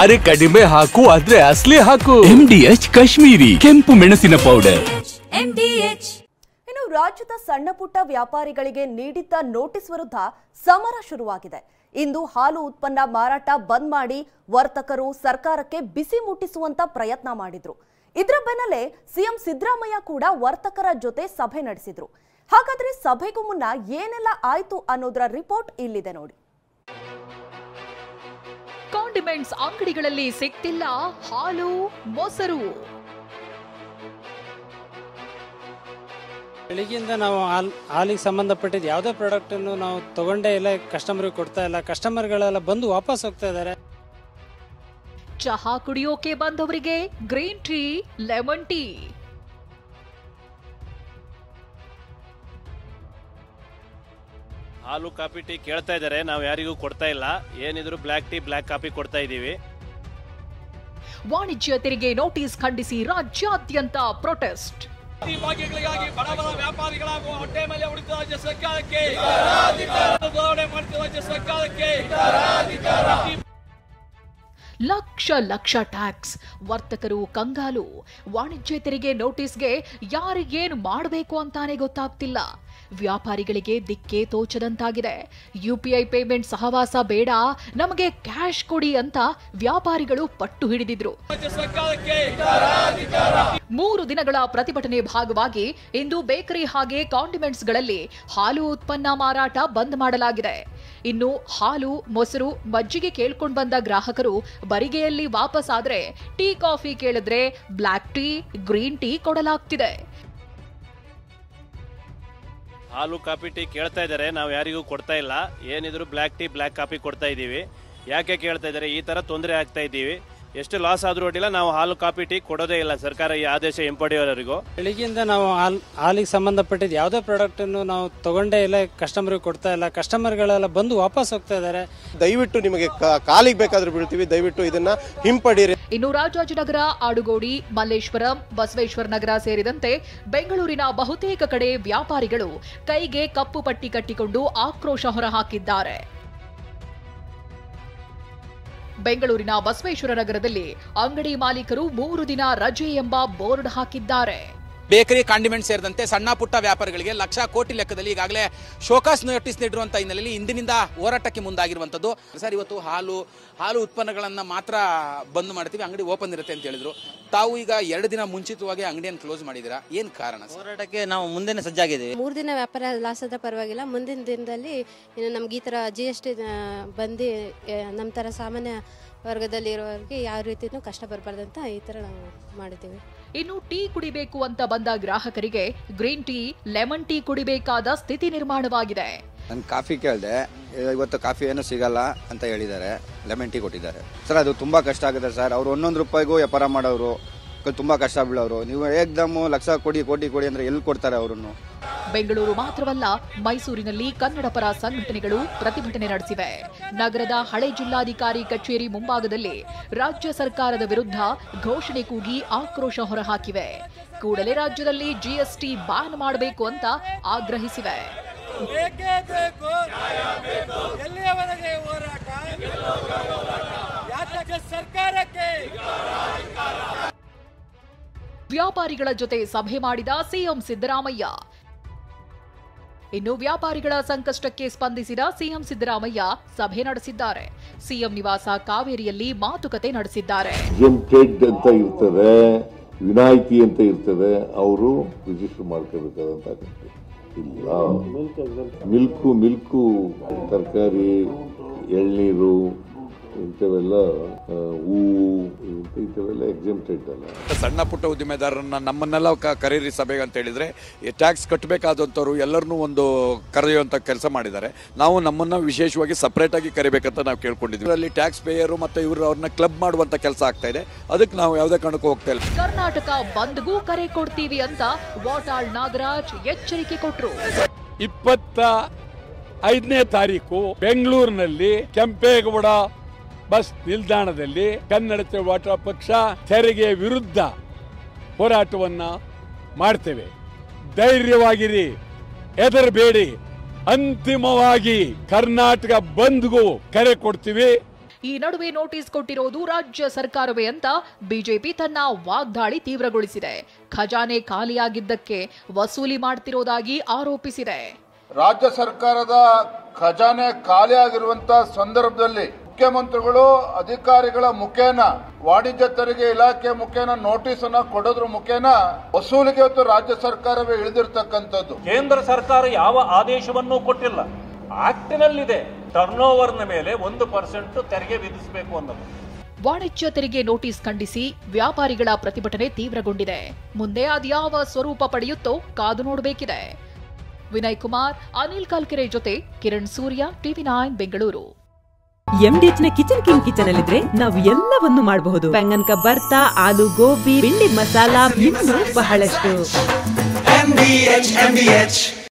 ಅರೆ ಕಡಿಮೆ ಹಾಕು ಆದ್ರೆ ಅಸಲಿ ಹಾಕು. MDH ಕಾಶ್ಮೀರಿ ಕೆಂಪು ಮೆಣಸಿನ ಪೌಡರ್. MDH. ಇನ್ನು ರಾಜ್ಯದ ಸಣ್ಣ ಪುಟ್ಟ ವ್ಯಾಪಾರಿಗಳಿಗೆ ನೀಡಿದ್ದ ನೋಟಿಸ್ ವಿರುದ್ಧ ಸಮರ ಶುರುವಾಗಿದೆ. ಇಂದು ಹಾಲು ಉತ್ಪನ್ನ ಮಾರಾಟ ಬಂದ್ ಮಾಡಿ ವರ್ತಕರು ಸರ್ಕಾರಕ್ಕೆ ಬಿಸಿ ಮುಟ್ಟಿಸುವಂತ ಪ್ರಯತ್ನ ಮಾಡಿದ್ರು. ಇದರ ಬೆನ್ನಲ್ಲೇ ಸಿಎಂ ಸಿದ್ದರಾಮಯ್ಯ ಕೂಡ ವರ್ತಕರ ಜೊತೆ ಸಭೆ ನಡೆಸಿದ್ರು. ಹಾಗಾದ್ರೆ ಸಭೆಗೂ ಮುನ್ನ ಏನೆಲ್ಲ ಆಯ್ತು ಅನ್ನೋದರ ರಿಪೋರ್ಟ್ ಇಲ್ಲಿದೆ ನೋಡಿ. ಕಾಂಡಿಮೆಂಟ್ಸ್ ಅಂಗಡಿಗಳಲ್ಲಿ ಸಿಗ್ತಿಲ್ಲ ಹಾಲು ಮೊಸರು. ಬೆಳಿಗ್ಗೆಯಿಂದ ನಾವು ಹಾಲಿಗೆ ಸಂಬಂಧಪಟ್ಟಿದ್ದು ಯಾವುದೇ ಪ್ರಾಡಕ್ಟ್ ಅನ್ನು ನಾವು ತಗೊಂಡೇ ಇಲ್ಲ, ಕಸ್ಟಮರ್ಗೆ ಕೊಡ್ತಾ ಇಲ್ಲ. ಕಸ್ಟಮರ್ಗಳೆಲ್ಲ ಬಂದು ವಾಪಸ್ ಹೋಗ್ತಾ ಇದ್ದಾರೆ. ಚಹಾ ಕುಡಿಯೋಕೆ ಬಂದವರಿಗೆ ಗ್ರೀನ್ ಟೀ, ಲೆಮನ್ ಟೀ. ಹಾಲು ಕಾಫಿ ಟೀ ಕೇಳ್ತಾ ಇದ್ದಾರೆ, ನಾವು ಯಾರಿಗೂ ಕೊಡ್ತಾ ಇಲ್ಲ. ಏನಿದ್ರು ಬ್ಲ್ಯಾಕ್ ಟೀ, ಬ್ಲ್ಯಾಕ್ ಕಾಫಿ ಕೊಡ್ತಾ ಇದೀವಿ. ವಾಣಿಜ್ಯ ತೆರಿಗೆ ನೋಟಿಸ್ ಖಂಡಿಸಿ ರಾಜ್ಯಾದ್ಯಂತ ಪ್ರೊಟೆಸ್ಟ್. ಭಾಗ್ಯಗಳಿಗಾಗಿ ಬಡ ಬಡ ವ್ಯಾಪಾರಿಗಳಾಗುವ ಹೊಟ್ಟೆ ಮೇಲೆ ಉಳಿದ ರಾಜ್ಯ ಸರ್ಕಾರಕ್ಕೆ ರಾಜ್ಯ ಸರ್ಕಾರಕ್ಕೆ ಲಕ್ಷ ಲಕ್ಷ ಟ್ಯಾಕ್ಸ್, ವರ್ತಕರು ಕಂಗಾಲು. ವಾಣಿಜ್ಯ ತೆರಿಗೆ ನೋಟಿಸ್ಗೆ ಯಾರಿಗೇನು ಮಾಡಬೇಕು ಅಂತಾನೆ ಗೊತ್ತಾಗ್ತಿಲ್ಲ. ವ್ಯಾಪಾರಿಗಳಿಗೆ ದಿಕ್ಕೇ ತೋಚದಂತಾಗಿದೆ. UPI ಪೇಮೆಂಟ್ ಸಹವಾಸ ಬೇಡ, ನಮಗೆ ಕ್ಯಾಶ್ ಕೊಡಿ ಅಂತ ವ್ಯಾಪಾರಿಗಳು ಪಟ್ಟು ಹಿಡಿದಿದ್ರು. 3 ದಿನಗಳ ಪ್ರತಿಭಟನೆ ಭಾಗವಾಗಿ ಇಂದು ಬೇಕರಿ ಹಾಗೆ ಕಾಂಡಿಮೆಂಟ್ಸ್ಗಳಲ್ಲಿ ಹಾಲು ಉತ್ಪನ್ನ ಮಾರಾಟ ಬಂದ್ ಮಾಡಲಾಗಿದೆ. ಇನ್ನು ಹಾಲು, ಮೊಸರು, ಮಜ್ಜಿಗೆ ಕೇಳ್ಕೊಂಡು ಬಂದ ಗ್ರಾಹಕರು ಬರಿಗೆಯಲ್ಲಿ ವಾಪಸ್ ಆದ್ರೆ ಟೀ, ಕಾಫಿ ಕೇಳಿದ್ರೆ ಬ್ಲ್ಯಾಕ್ ಟೀ, ಗ್ರೀನ್ ಟೀ ಕೊಡಲಾಗ್ತಿದೆ. ಹಾಲು ಕಾಫಿ ಟೀ ಕೇಳ್ತಾ ಇದ್ದಾರೆ, ನಾವು ಯಾರಿಗೂ ಕೊಡ್ತಾ ಇಲ್ಲ. ಏನಿದ್ರು ಬ್ಲ್ಯಾಕ್ ಟೀ, ಬ್ಲ್ಯಾಕ್ ಕಾಫಿ ಕೊಡ್ತಾ ಇದೀವಿ. ಯಾಕೆ ಕೇಳ್ತಾ ಇದ್ದಾರೆ? ಈ ತರ ತೊಂದರೆ ಆಗ್ತಾ ಇದ್ದೀವಿ. ಎಷ್ಟು ಲಾಸ್ ಆದ್ರೂ ಅಡ್ಡಿಲ್ಲ, ನಾವು ಹಾಲು ಕಾಫಿ ಟೀ ಕೊಡೋದೇ ಇಲ್ಲ. ಸರ್ಕಾರ ಈ ಆದೇಶ ಹಿಂಪಡೆಯೋವರೆಗೂ ಬೆಳಿಗ್ಗೆಯಿಂದ ನಾವು ಹಾಲಿಗೆ ಸಂಬಂಧಪಟ್ಟಿದ್ದು ಯಾವುದೇ ಪ್ರಾಡಕ್ಟ್ ಅನ್ನು ನಾವು ತಗೊಂಡೇ ಇಲ್ಲ, ಕಸ್ಟಮರ್ಗೆ ಕೊಡ್ತಾ ಇಲ್ಲ. ಕಸ್ಟಮರ್ಗಳೆಲ್ಲ ಬಂದು ವಾಪಸ್ ಹೋಗ್ತಾ ಇದ್ದಾರೆ. ದಯವಿಟ್ಟು ನಿಮಗೆ ಕಾಲಿಗೆ ಬೇಕಾದ್ರೂ ಬೀಳ್ತೀವಿ, ದಯವಿಟ್ಟು ಇದನ್ನ ಹಿಂಪಡೀರಿ. ಇನ್ನು ರಾಜಾಜಿನಗರ, ಆಡುಗೋಡಿ, ಮಲ್ಲೇಶ್ವರಂ, ಬಸವೇಶ್ವರ ನಗರ ಸೇರಿದಂತೆ ಬೆಂಗಳೂರಿನ ಬಹುತೇಕ ಕಡೆ ವ್ಯಾಪಾರಿಗಳು ಕೈಗೆ ಕಪ್ಪು ಪಟ್ಟಿ ಕಟ್ಟಿಕೊಂಡು ಆಕ್ರೋಶ ಹೊರಹಾಕಿದ್ದಾರೆ. ಬೆಂಗಳೂರಿನ ಬಸವೇಶ್ವರ ನಗರದಲ್ಲಿ ಅಂಗಡಿ ಮಾಲೀಕರು 3 ದಿನ ರಜೆ ಎಂಬ ಬೋರ್ಡ್ ಹಾಕಿದ್ದಾರೆ. ಬೇಕರಿ, ಕಾಂಡಿಮೆಂಟ್ ಸೇರಿದಂತೆ ಸಣ್ಣ ಪುಟ್ಟ ವ್ಯಾಪಾರಿಗಳಿಗೆ ಲಕ್ಷ ಕೋಟಿ ಲೆಕ್ಕದಲ್ಲಿ ಈಗಾಗಲೇ ಶೋಕಾಸ್ ನೋಟಿಸ್ ನೀಡಿರುವಂತಹ ಹಿನ್ನೆಲೆಯಲ್ಲಿ ಇಂದಿನಿಂದ ಹೋರಾಟಕ್ಕೆ ಮುಂದಾಗಿರುವಂತದ್ದು. ಸರ್, ಇವತ್ತು ಹಾಲು ಉತ್ಪನ್ನಗಳನ್ನ ಮಾತ್ರ ಬಂದ್ ಮಾಡ್ತೀವಿ, ಅಂಗಡಿ ಓಪನ್ ಇರುತ್ತೆ ಅಂತ ಹೇಳಿದ್ರು. ತಾವು ಈಗ 2 ದಿನ ಮುಂಚಿತವಾಗಿ ಅಂಗಡಿಯನ್ನು ಕ್ಲೋಸ್ ಮಾಡಿದಿರಾ, ಏನ್ ಕಾರಣ? ಹೋರಾಟಕ್ಕೆ ನಾವು ಮುಂದೆನೆ ಸಜ್ಜಾಗಿದ್ದೀವಿ. 3 ದಿನ ವ್ಯಾಪಾರ ಲಾಸ್ ಆದ್ರೆ ಪರವಾಗಿಲ್ಲ, ಮುಂದಿನ ದಿನದಲ್ಲಿ ನಮ್ಗೆ ಈ ತರ GST ಬಂದು ನಮ್ಮ ತರ ಸಾಮಾನ್ಯ ವರ್ಗದಲ್ಲಿ ಇರೋರಿಗೆ ಯಾವ ರೀತಿನೂ ಕಷ್ಟ ಬರಬಾರ್ದಂತ ಈ ತರ ನಾವು ಮಾಡಿದ್ದೀವಿ. ಇನ್ನು ಟೀ ಕುಡಿಬೇಕು ಅಂತ ಬಂದ ಗ್ರಾಹಕರಿಗೆ ಗ್ರೀನ್ ಟೀ, ಲೆಮನ್ ಟೀ ಕುಡಿಬೇಕಾದ ಸ್ಥಿತಿ ನಿರ್ಮಾಣವಾಗಿದೆ. ನಾನು ಕಾಫಿ ಕೇಳಿದೆ, ಇವತ್ತು ಕಾಫಿ ಏನು ಸಿಗಲ್ಲ ಅಂತ ಹೇಳಿದ್ದಾರೆ. ಲೆಮನ್ ಟೀ ಕೊಟ್ಟಿದ್ದಾರೆ. ಸರ್, ಅದು ತುಂಬಾ ಕಷ್ಟ ಆಗುತ್ತೆ ಸರ್. ಅವ್ರು 1 ರೂಪಾಯಿಗೂ ವ್ಯಾಪಾರ ಮಾಡೋರು, ತುಂಬಾ ಕಷ್ಟ ಬೀಳೋರು. ನೀವು ಏಕ್ದಮ್ ಲಕ್ಷ ಕೊಡಿ ಅಂದ್ರೆ ಎಲ್ಲಿ ಕೊಡ್ತಾರೆ ಅವರನ್ನು? ಬೆಂಗಳೂರು ಮಾತ್ರವಲ್ಲ, ಮೈಸೂರಿನಲ್ಲಿ ಕನ್ನಡ ಪರ ಸಂಘಟನೆಗಳು ಪ್ರತಿಭಟನೆ ನಡೆಸಿವೆ. ನಗರದ ಹಳೆ ಜಿಲ್ಲಾಧಿಕಾರಿ ಕಚೇರಿ ಮುಂಭಾಗದಲ್ಲಿ ರಾಜ್ಯ ಸರ್ಕಾರದ ವಿರುದ್ಧ ಘೋಷಣೆ ಕೂಗಿ ಆಕ್ರೋಶ ಹೊರಹಾಕಿವೆ. ಕೂಡಲೇ ರಾಜ್ಯದಲ್ಲಿ GST ಬ್ಯಾನ್ ಮಾಡಬೇಕು ಅಂತ ಆಗ್ರಹಿಸಿವೆ. ವ್ಯಾಪಾರಿಗಳ ಜೊತೆ ಸಭೆ ಮಾಡಿದ ಸಿಎಂ ಸಿದ್ದರಾಮಯ್ಯ. ಇನ್ನು ವ್ಯಾಪಾರಿಗಳ ಸಂಕಷ್ಟಕ್ಕೆ ಸ್ಪಂದಿಸಿದ ಸಿಎಂ ಸಿದ್ದರಾಮಯ್ಯ ಸಭೆ ನಡೆಸಿದ್ದಾರೆ. ಸಿಎಂ ನಿವಾಸ ಕಾವೇರಿಯಲ್ಲಿ ಮಾತುಕತೆ ನಡೆಸಿದ್ದಾರೆ. ಅಂತ ಇರ್ತದೆ, ವಿನಾಯಿತಿ ಅಂತ ಇರ್ತದೆ, ಅವರು ರಿಜಿಸ್ಟರ್ ಮಾಡ್ಕೋಬೇಕಾದಂತ ಇಲ್ಲ. ಮಿಲ್ಕು, ತರಕಾರಿ, ಎಳ್ನೀರು ಇಂಥವೆಲ್ಲ, ಹೂವು ಇಂಥವೆಲ್ಲ ಎಕ್ಸೆಂಪ್ಟೆಡ್ ಅಲ್ಲ. ಸಣ್ಣ ಪುಟ್ಟ ಉದ್ದಿಮೆದಾರರನ್ನ ನಮ್ಮನ್ನೆಲ್ಲ ಕರೀರಿ ಸಭೆಗೆ ಅಂತ ಹೇಳಿದ್ರೆ ಟ್ಯಾಕ್ಸ್ ಕಟ್ಟಬೇಕಾದಂಥವ್ರು ಎಲ್ಲರನ್ನೂ ಒಂದು ಕರೆಯುವಂಥ ಕೆಲಸ ಮಾಡಿದ್ದಾರೆ. ನಾವು ನಮ್ಮನ್ನ ವಿಶೇಷವಾಗಿ ಸಪ್ರೇಟ್ ಆಗಿ ಕರಿಬೇಕಂತ ನಾವು ಕೇಳ್ಕೊಂಡಿದ್ವಿ. ಅಲ್ಲಿ ಟ್ಯಾಕ್ಸ್ ಪೇಯರು ಮತ್ತೆ ಇವರು ಅವ್ರನ್ನ ಕ್ಲಬ್ ಮಾಡುವಂತ ಕೆಲಸ ಆಗ್ತಾ ಇದೆ. ಅದಕ್ಕೆ ನಾವು ಯಾವುದೇ ಕಾರಣಕ್ಕೂ ಹೋಗ್ತಾ ಇಲ್ಲ. ಕರ್ನಾಟಕ ಬಂದ್ಗೂ ಕರೆ ಕೊಡ್ತೀವಿ ಅಂತ ವಾಟಾಳ್ ನಾಗರಾಜ್ ಎಚ್ಚರಿಕೆ ಕೊಟ್ಟರು. 25ನೇ ತಾರೀಕು ಬೆಂಗಳೂರಿನಲ್ಲಿ ಕೆಂಪೇಗೌಡ ಬಸ್ ನಿಲ್ದಾಣದಲ್ಲಿ ಕನ್ನಡತೆ ವಾಟ ಪಕ್ಷ ತೆರಿಗೆ ವಿರುದ್ಧ ಹೋರಾಟವನ್ನ ಮಾಡ್ತೇವೆ. ಧೈರ್ಯವಾಗಿರಿ, ಹೆದರಬೇಡಿ. ಅಂತಿಮವಾಗಿ ಕರ್ನಾಟಕ ಬಂದ್ಗೂ ಕರೆ ಕೊಡ್ತೀವಿ. ಈ ನಡುವೆ ನೋಟಿಸ್ ಕೊಟ್ಟಿರೋದು ರಾಜ್ಯ ಸರ್ಕಾರವೇ ಅಂತ ಬಿಜೆಪಿ ತನ್ನ ವಾಗ್ದಾಳಿ ತೀವ್ರಗೊಳಿಸಿದೆ. ಖಜಾನೆ ಖಾಲಿಯಾಗಿದ್ದಕ್ಕೆ ವಸೂಲಿ ಮಾಡ್ತಿರೋದಾಗಿ ಆರೋಪಿಸಿದೆ. ರಾಜ್ಯ ಸರ್ಕಾರದ ಖಜಾನೆ ಖಾಲಿಯಾಗಿರುವಂತಹ ಸಂದರ್ಭದಲ್ಲಿ ಮುಖ್ಯಮಂತ್ರಿಗಳು ಅಧಿಕಾರಿಗಳ ಮುಖೇನ ವಾಣಿಜ್ಯ ತೆರಿಗೆ ಇಲಾಖೆ ಮುಖೇನ ನೋಟಿಸ್ ಅನ್ನ ಕೊಡೋದ್ರ ಮುಖೇನ ವಸೂಲಿಗೆ ಇವತ್ತು ರಾಜ್ಯ ಸರ್ಕಾರವೇ ಇಳಿದಿರ್ತಕ್ಕಂಥದ್ದು. ಕೇಂದ್ರ ಸರ್ಕಾರ ಯಾವ ಆದೇಶವನ್ನೂ ಕೊಟ್ಟಿಲ್ಲ. ಆಕ್ಟಿನಲ್ಲಿದೆ ಟರ್ನ್ ಓವರ್ನ ಮೇಲೆ 1% ತೆರಿಗೆ ವಿಧಿಸಬೇಕು ಅನ್ನೋದು. ವಾಣಿಜ್ಯ ತೆರಿಗೆ ನೋಟಿಸ್ ಖಂಡಿಸಿ ವ್ಯಾಪಾರಿಗಳ ಪ್ರತಿಭಟನೆ ತೀವ್ರಗೊಂಡಿದೆ. ಮುಂದೆ ಅದ್ಯಾವ ಸ್ವರೂಪ ಪಡೆಯುತ್ತೋ ಕಾದು ನೋಡಬೇಕಿದೆ. ವಿನಯ್ ಕುಮಾರ್, ಅನಿಲ್ ಕಾಲ್ಕೆರೆ ಜೊತೆ ಕಿರಣ್ ಸೂರ್ಯ, TV9 ಬೆಂಗಳೂರು. MDH ನ ಕಿಚನ್ ಅಲ್ಲಿದ್ರೆ ನಾವು ಎಲ್ಲವನ್ನು ಮಾಡಬಹುದು. ಬೆಂಗನ್ ಕಾ ಬರ್ತಾ, ಆಲೂ ಗೋಬಿ, ಭಿಂಡಿ ಮಸಾಲಾ, ಇನ್ನೂ ಬಹಳಷ್ಟು. MDH